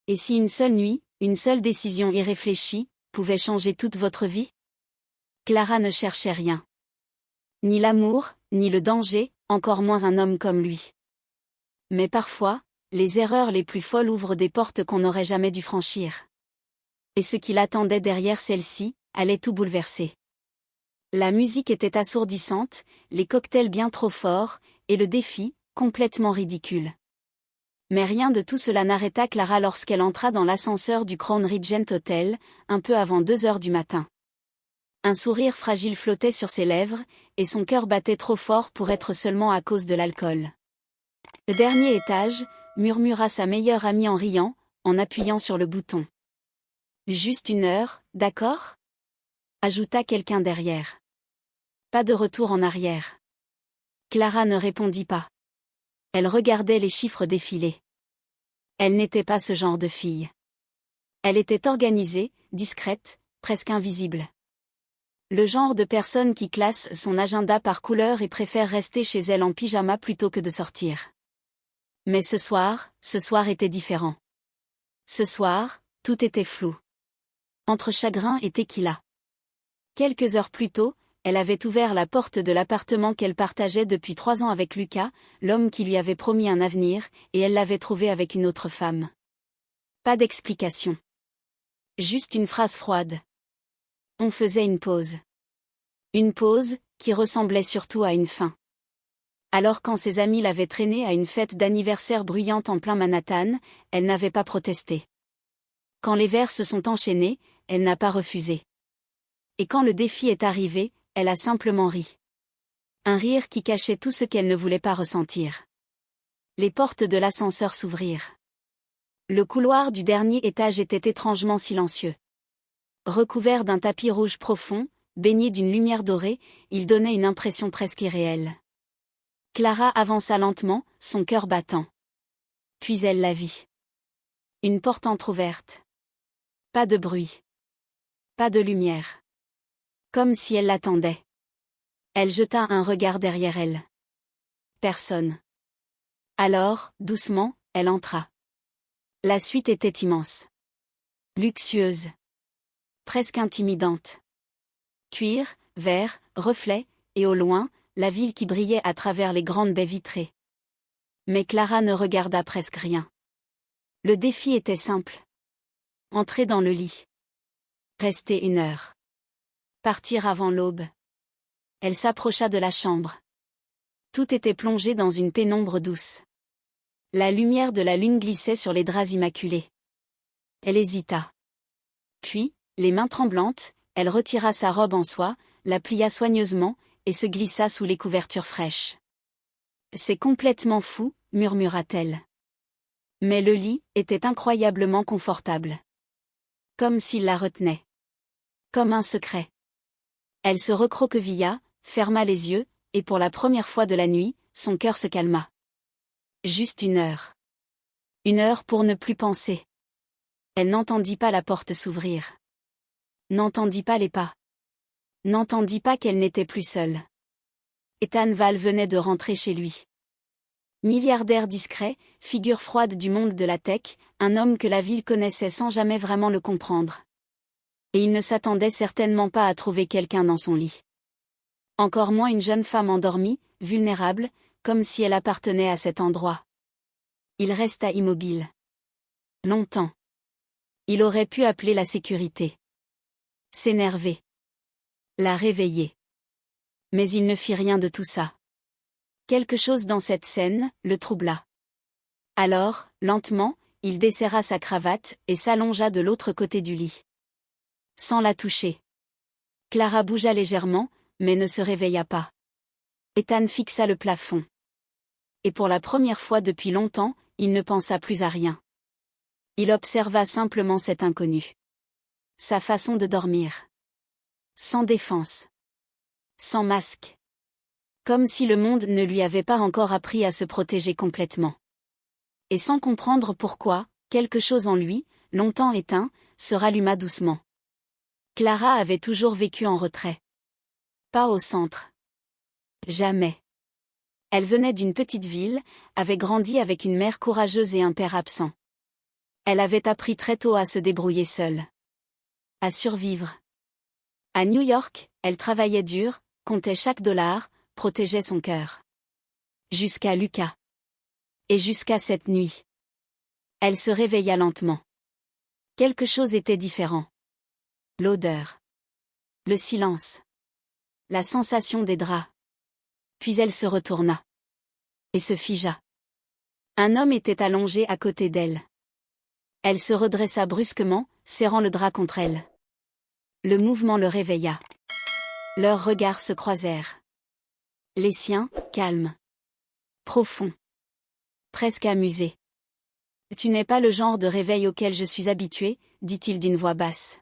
Et si une seule nuit, une seule décision irréfléchie, pouvait changer toute votre vie? Clara ne cherchait rien. Ni l'amour, ni le danger, encore moins un homme comme lui. Mais parfois, les erreurs les plus folles ouvrent des portes qu'on n'aurait jamais dû franchir. Et ce qui l'attendait derrière celle-ci, allait tout bouleverser. La musique était assourdissante, les cocktails bien trop forts, et le défi, complètement ridicule. Mais rien de tout cela n'arrêta Clara lorsqu'elle entra dans l'ascenseur du Crown Regent Hotel, un peu avant 2 heures du matin. Un sourire fragile flottait sur ses lèvres, et son cœur battait trop fort pour être seulement à cause de l'alcool. Le dernier étage, murmura sa meilleure amie en riant, en appuyant sur le bouton. Juste 1 heure, d'accord? Ajouta quelqu'un derrière. Pas de retour en arrière. Clara ne répondit pas. Elle regardait les chiffres défiler. Elle n'était pas ce genre de fille. Elle était organisée, discrète, presque invisible. Le genre de personne qui classe son agenda par couleur et préfère rester chez elle en pyjama plutôt que de sortir. Mais ce soir était différent. Ce soir, tout était flou. Entre chagrin et tequila. Quelques heures plus tôt, elle avait ouvert la porte de l'appartement qu'elle partageait depuis 3 ans avec Lucas, l'homme qui lui avait promis un avenir, et elle l'avait trouvé avec une autre femme. Pas d'explication. Juste une phrase froide. On faisait une pause. Une pause, qui ressemblait surtout à une fin. Alors quand ses amis l'avaient traînée à une fête d'anniversaire bruyante en plein Manhattan, elle n'avait pas protesté. Quand les verres se sont enchaînés, elle n'a pas refusé. Et quand le défi est arrivé, elle a simplement ri. Un rire qui cachait tout ce qu'elle ne voulait pas ressentir. Les portes de l'ascenseur s'ouvrirent. Le couloir du dernier étage était étrangement silencieux. Recouvert d'un tapis rouge profond, baigné d'une lumière dorée, il donnait une impression presque irréelle. Clara avança lentement, son cœur battant. Puis elle la vit. Une porte entr'ouverte. Pas de bruit. Pas de lumière. Comme si elle l'attendait. Elle jeta un regard derrière elle. Personne. Alors, doucement, elle entra. La suite était immense. Luxueuse. Presque intimidante. Cuir, verre, reflets, et au loin, la ville qui brillait à travers les grandes baies vitrées. Mais Clara ne regarda presque rien. Le défi était simple. Entrer dans le lit. Rester 1 heure. Partir avant l'aube. Elle s'approcha de la chambre. Tout était plongé dans une pénombre douce. La lumière de la lune glissait sur les draps immaculés. Elle hésita. Puis, les mains tremblantes, elle retira sa robe en soie, la plia soigneusement, et se glissa sous les couvertures fraîches. C'est complètement fou, murmura-t-elle. Mais le lit était incroyablement confortable. Comme s'il la retenait. Comme un secret. Elle se recroquevilla, ferma les yeux, et pour la première fois de la nuit, son cœur se calma. Juste 1 heure. 1 heure pour ne plus penser. Elle n'entendit pas la porte s'ouvrir. N'entendit pas les pas. N'entendit pas qu'elle n'était plus seule. Ethan Val venait de rentrer chez lui. Milliardaire discret, figure froide du monde de la tech, un homme que la ville connaissait sans jamais vraiment le comprendre. Et il ne s'attendait certainement pas à trouver quelqu'un dans son lit. Encore moins une jeune femme endormie, vulnérable, comme si elle appartenait à cet endroit. Il resta immobile. Longtemps. Il aurait pu appeler la sécurité. S'énerver. La réveiller. Mais il ne fit rien de tout ça. Quelque chose dans cette scène le troubla. Alors, lentement, il desserra sa cravate et s'allongea de l'autre côté du lit. Sans la toucher. Clara bougea légèrement, mais ne se réveilla pas. Ethan fixa le plafond. Et pour la première fois depuis longtemps, il ne pensa plus à rien. Il observa simplement cet inconnu. Sa façon de dormir. Sans défense. Sans masque. Comme si le monde ne lui avait pas encore appris à se protéger complètement. Et sans comprendre pourquoi, quelque chose en lui, longtemps éteint, se ralluma doucement. Clara avait toujours vécu en retrait. Pas au centre. Jamais. Elle venait d'une petite ville, avait grandi avec une mère courageuse et un père absent. Elle avait appris très tôt à se débrouiller seule. À survivre. À New York, elle travaillait dur, comptait chaque dollar, protégeait son cœur. Jusqu'à Lucas. Et jusqu'à cette nuit. Elle se réveilla lentement. Quelque chose était différent. L'odeur. Le silence. La sensation des draps. Puis elle se retourna. Et se figea. Un homme était allongé à côté d'elle. Elle se redressa brusquement, serrant le drap contre elle. Le mouvement le réveilla. Leurs regards se croisèrent. Les siens, calmes. Profonds. Presque amusés. « Tu n'es pas le genre de réveil auquel je suis habituée, dit-il d'une voix basse.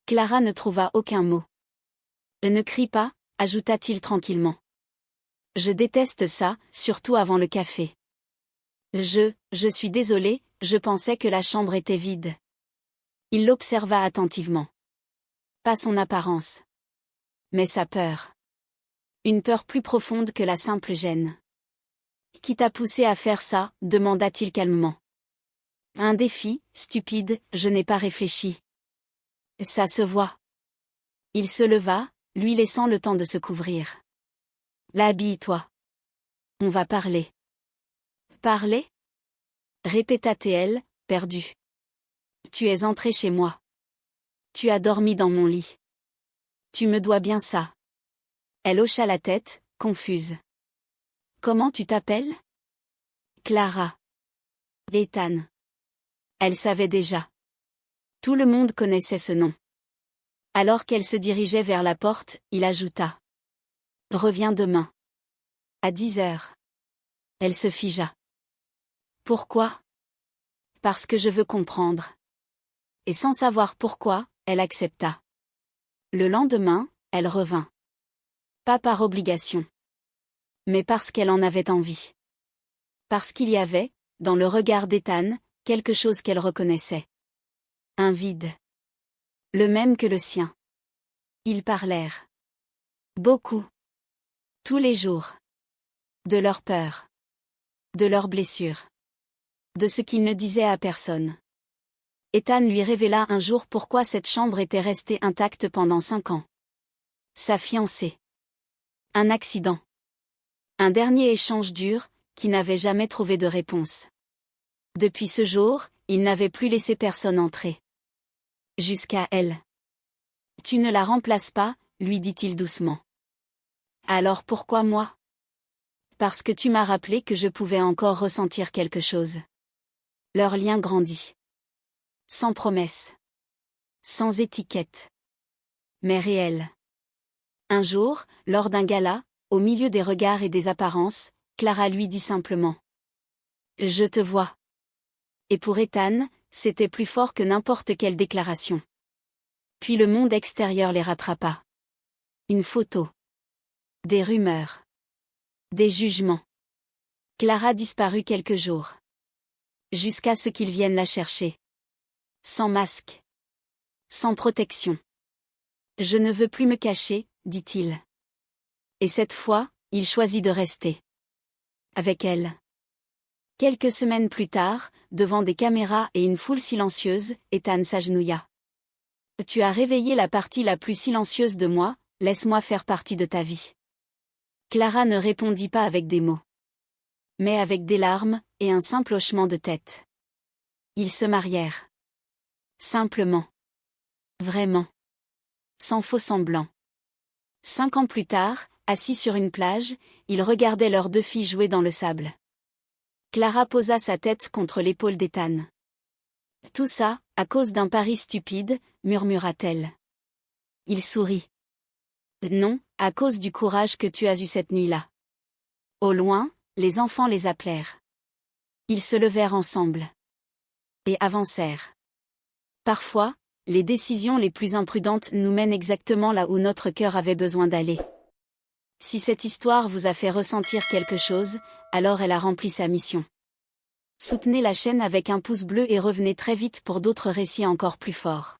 Clara ne trouva aucun mot. Ne crie pas, ajouta-t-il tranquillement. Je déteste ça, surtout avant le café. Je suis désolé, je pensais que la chambre était vide. Il l'observa attentivement. Pas son apparence. Mais sa peur. Une peur plus profonde que la simple gêne. Qui t'a poussé à faire ça, demanda-t-il calmement. Un défi, stupide, je n'ai pas réfléchi. Ça se voit. Il se leva, lui laissant le temps de se couvrir. Là, habille-toi. On va parler. Parler? Répéta-t-elle, perdue. Tu es entré chez moi. Tu as dormi dans mon lit. Tu me dois bien ça. Elle hocha la tête, confuse. Comment tu t'appelles? Clara. Ethan. Elle savait déjà. Tout le monde connaissait ce nom. Alors qu'elle se dirigeait vers la porte, il ajouta. Reviens demain. À 10 heures. Elle se figea. Pourquoi? Parce que je veux comprendre. Et sans savoir pourquoi, elle accepta. Le lendemain, elle revint. Pas par obligation. Mais parce qu'elle en avait envie. Parce qu'il y avait, dans le regard d'Ethan, quelque chose qu'elle reconnaissait. Un vide. Le même que le sien. Ils parlèrent. Beaucoup. Tous les jours. De leur peur. De leurs blessures. De ce qu'ils ne disaient à personne. Ethan lui révéla un jour pourquoi cette chambre était restée intacte pendant 5 ans. Sa fiancée. Un accident. Un dernier échange dur, qui n'avait jamais trouvé de réponse. Depuis ce jour, il n'avait plus laissé personne entrer. Jusqu'à elle. Tu ne la remplaces pas, lui dit-il doucement. Alors pourquoi moi? Parce que tu m'as rappelé que je pouvais encore ressentir quelque chose. Leur lien grandit. Sans promesse. Sans étiquette. Mais réel. Un jour, lors d'un gala, au milieu des regards et des apparences, Clara lui dit simplement. Je te vois. Et pour Ethan, c'était plus fort que n'importe quelle déclaration. Puis le monde extérieur les rattrapa. Une photo. Des rumeurs. Des jugements. Clara disparut quelques jours. Jusqu'à ce qu'ils viennent la chercher. Sans masque. Sans protection. Je ne veux plus me cacher, dit-il. Et cette fois, il choisit de rester. Avec elle. Quelques semaines plus tard, devant des caméras et une foule silencieuse, Ethan s'agenouilla. Tu as réveillé la partie la plus silencieuse de moi, laisse-moi faire partie de ta vie. Clara ne répondit pas avec des mots. Mais avec des larmes, et un simple hochement de tête. Ils se marièrent. Simplement. Vraiment. Sans faux semblant. 5 ans plus tard, assis sur une plage, ils regardaient leurs 2 filles jouer dans le sable. Clara posa sa tête contre l'épaule d'Ethan. Tout ça, à cause d'un pari stupide, murmura-t-elle. Il sourit. Non, à cause du courage que tu as eu cette nuit-là. Au loin, les enfants les appelèrent. Ils se levèrent ensemble. Et avancèrent. Parfois, les décisions les plus imprudentes nous mènent exactement là où notre cœur avait besoin d'aller. Si cette histoire vous a fait ressentir quelque chose, alors elle a rempli sa mission. Soutenez la chaîne avec un pouce bleu et revenez très vite pour d'autres récits encore plus forts.